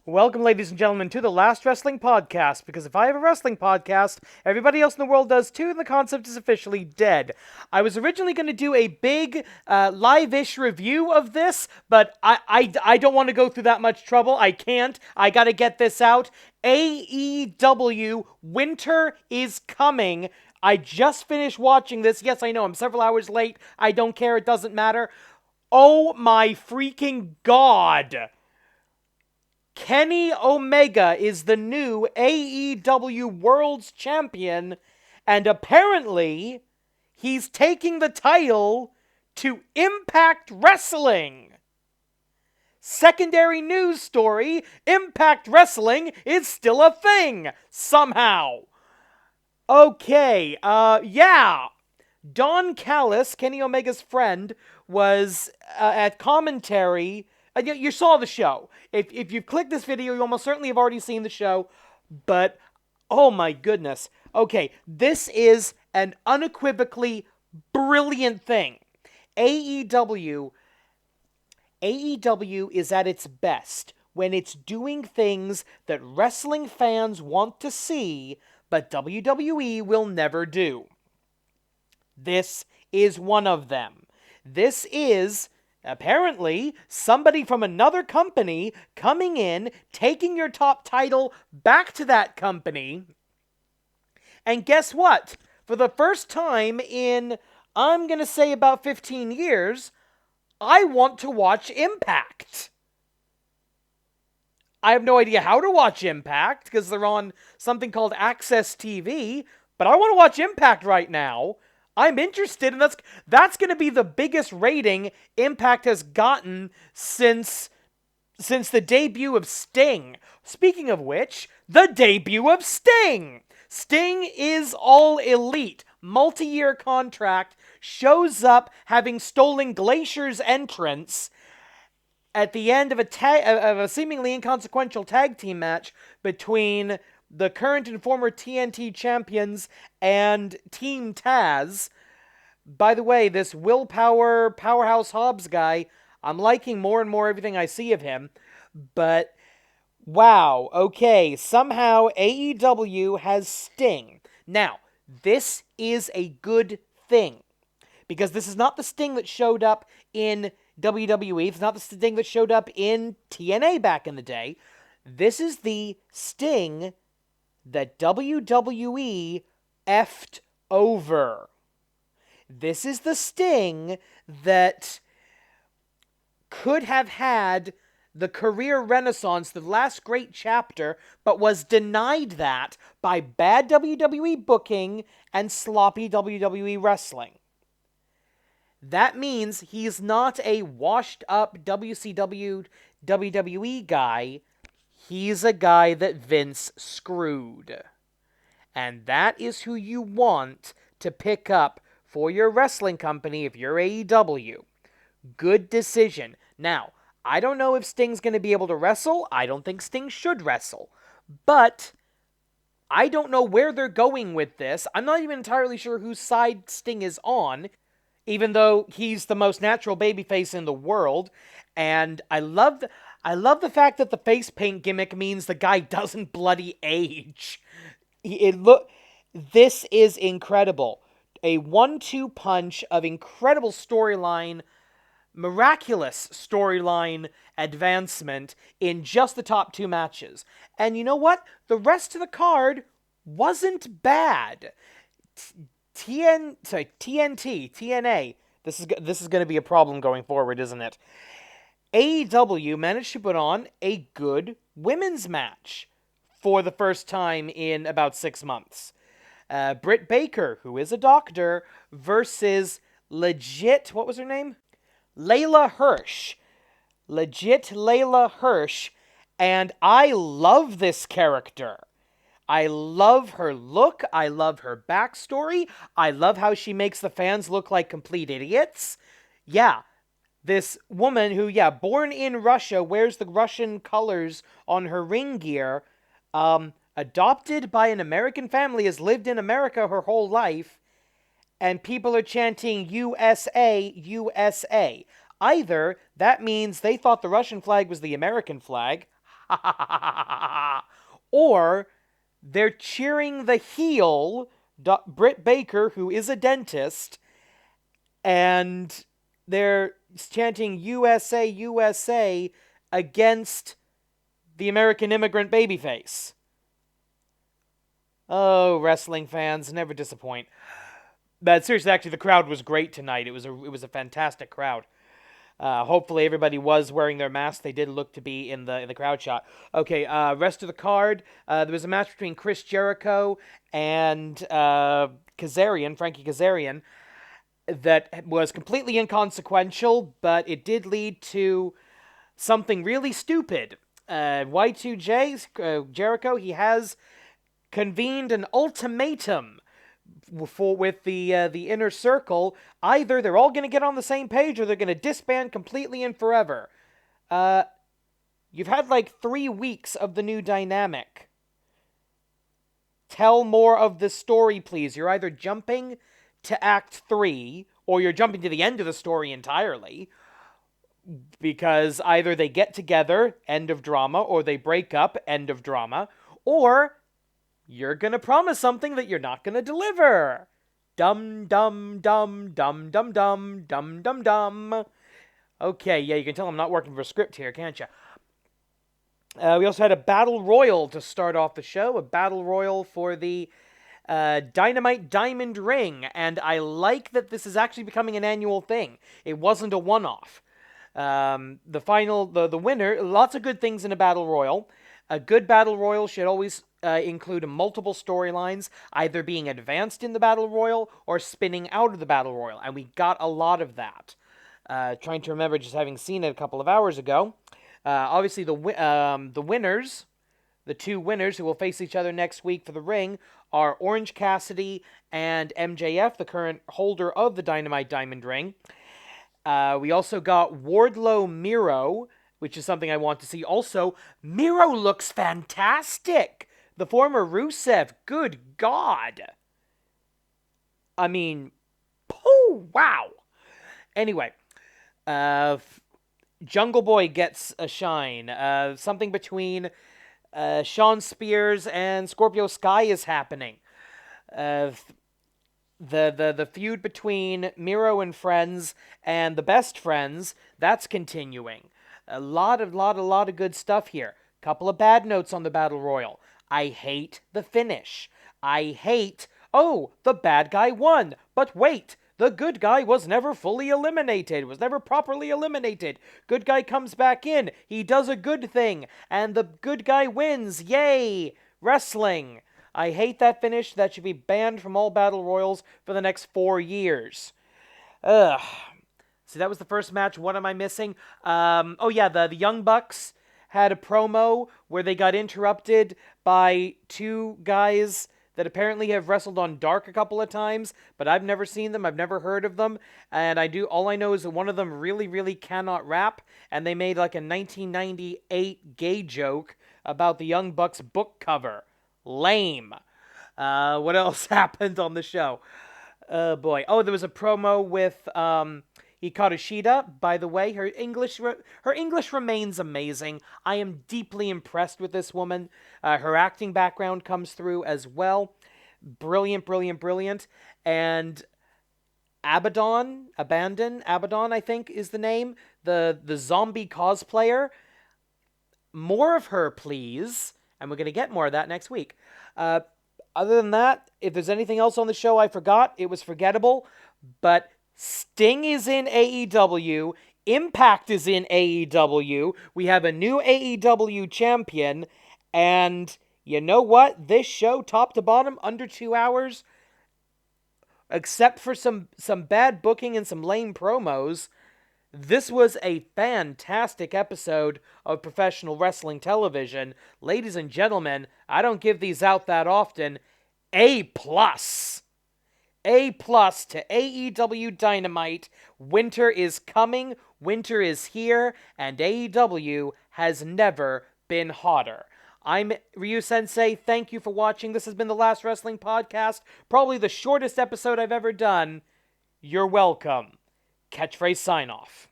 Welcome, ladies and gentlemen, to the Last Wrestling Podcast, because if I have a wrestling podcast, everybody else in the world does too, and the concept is officially dead. I was originally going to do a big, live-ish review of this, but I don't want to go through that much trouble. I can't. I gotta get this out. AEW Winter is coming. I just finished watching this. Yes, I know, I'm several hours late. I don't care, it doesn't matter. Oh my freaking god! Kenny Omega is the new AEW World's Champion, and apparently, he's taking the title to Impact Wrestling. Secondary news story, Impact Wrestling is still a thing, somehow. Okay, Don Callis, Kenny Omega's friend, was at commentary. You saw the show. If you've clicked this video, you almost certainly have already seen the show. But, oh my goodness. Okay, this is an unequivocally brilliant thing. AEW is at its best when it's doing things that wrestling fans want to see, but WWE will never do. This is one of them. This is, apparently, somebody from another company coming in, taking your top title back to that company. And guess what? For the first time in, I'm going to say about 15 years, I want to watch Impact. I have no idea how to watch Impact, because they're on something called Access TV, but I want to watch Impact right now. I'm interested, and that's going to be the biggest rating Impact has gotten since the debut of Sting. Speaking of which, the debut of Sting! Sting is all elite, multi-year contract, shows up having stolen Glacier's entrance at the end of a seemingly inconsequential tag team match between the current and former TNT champions and Team Taz. By the way, this Willpower Powerhouse Hobbs guy, I'm liking more and more everything I see of him. But, wow, okay, somehow AEW has Sting. Now, this is a good thing, because this is not the Sting that showed up in WWE. It's not the Sting that showed up in TNA back in the day. This is the Sting that WWE effed over. This is the Sting that could have had the career renaissance, the last great chapter, but was denied that by bad WWE booking and sloppy WWE wrestling. That means he's not a washed-up WCW, WWE guy. He's a guy that Vince screwed. And that is who you want to pick up for your wrestling company if you're AEW. Good decision. Now, I don't know if Sting's going to be able to wrestle. I don't think Sting should wrestle. But I don't know where they're going with this. I'm not even entirely sure whose side Sting is on, even though he's the most natural babyface in the world. And I love the fact that the face paint gimmick means the guy doesn't bloody age. This is incredible. A 1-2 punch of incredible storyline, miraculous storyline advancement in just the top two matches. And you know what? The rest of the card wasn't bad. TNA. This is going to be a problem going forward, isn't it? AEW managed to put on a good women's match for the first time in about 6 months. Britt Baker, who is a doctor, versus legit, what was her name? Layla Hirsch. Legit Layla Hirsch. And I love this character. I love her look. I love her backstory. I love how she makes the fans look like complete idiots. Yeah, this woman who, born in Russia, wears the Russian colors on her ring gear, adopted by an American family, has lived in America her whole life, and people are chanting USA, USA. Either that means they thought the Russian flag was the American flag, Or they're cheering the heel, Britt Baker, who is a dentist, and they're chanting USA, USA against the American immigrant babyface. Oh, wrestling fans, never disappoint. But seriously, actually, the crowd was great tonight. It was a fantastic crowd. Hopefully, everybody was wearing their masks. They did look to be in the crowd shot. Okay, rest of the card. There was a match between Chris Jericho and Kazarian, Frankie Kazarian, that was completely inconsequential, but it did lead to something really stupid. Y2J, Jericho, he has convened an ultimatum with the inner circle. Either they're all going to get on the same page, or they're going to disband completely and forever. You've had like 3 weeks of the new dynamic. Tell more of the story, please. You're either jumping to Act 3, or you're jumping to the end of the story entirely. Because either they get together, end of drama, or they break up, end of drama, or you're gonna promise something that you're not gonna deliver. Dum dum dum dum dum dum dum dum dum. Okay, yeah, you can tell I'm not working for a script here, can't you? We also had a battle royal to start off the show, a battle royal for the Dynamite Diamond Ring, and I like that this is actually becoming an annual thing. It wasn't a one-off. The winner, lots of good things in a battle royal. A good battle royal should always include multiple storylines, either being advanced in the battle royal or spinning out of the battle royal, and we got a lot of that. Trying to remember just having seen it a couple of hours ago. Obviously, the winners, the 2 winners who will face each other next week for the ring, are Orange Cassidy and MJF, the current holder of the Dynamite Diamond Ring. We also got Wardlow Miro, which is something I want to see. Also, Miro looks fantastic. The former Rusev, good God. I mean, oh, wow. Anyway, Jungle Boy gets a shine. Something between Shawn Spears and Scorpio Sky is happening. The feud between Miro and friends and the best friends, that's continuing. A lot of good stuff here. Couple of bad notes on the Battle Royal. I hate the finish. I hate, oh, the bad guy won. But wait, the good guy was never fully eliminated, was never properly eliminated. Good guy comes back in, he does a good thing, and the good guy wins. Yay! Wrestling. I hate that finish. That should be banned from all battle royals for the next 4 years. Ugh. See, that was the first match. What am I missing? The Young Bucks had a promo where they got interrupted by 2 guys that apparently have wrestled on Dark a couple of times, but I've never seen them. I've never heard of them. And all I know is that one of them really, really cannot rap, and they made like a 1998 gay joke about the Young Bucks book cover. Lame. What else happened on the show? Boy. Oh, there was a promo with Hikaru Shida. By the way, her English remains amazing. I am deeply impressed with this woman. Her acting background comes through as well. Brilliant, brilliant, brilliant. And Abaddon, I think is the name. The zombie cosplayer. More of her, please. And we're going to get more of that next week. Other than that, if there's anything else on the show I forgot, it was forgettable. But Sting is in AEW. Impact is in AEW. We have a new AEW champion. And you know what? This show, top to bottom, under 2 hours, except for some bad booking and some lame promos, this was a fantastic episode of professional wrestling television. Ladies and gentlemen, I don't give these out that often. A+. A+ to AEW Dynamite. Winter is coming, winter is here, and AEW has never been hotter. I'm Ryu Sensei. Thank you for watching. This has been the Last Wrestling Podcast. Probably the shortest episode I've ever done. You're welcome. Catchphrase sign off.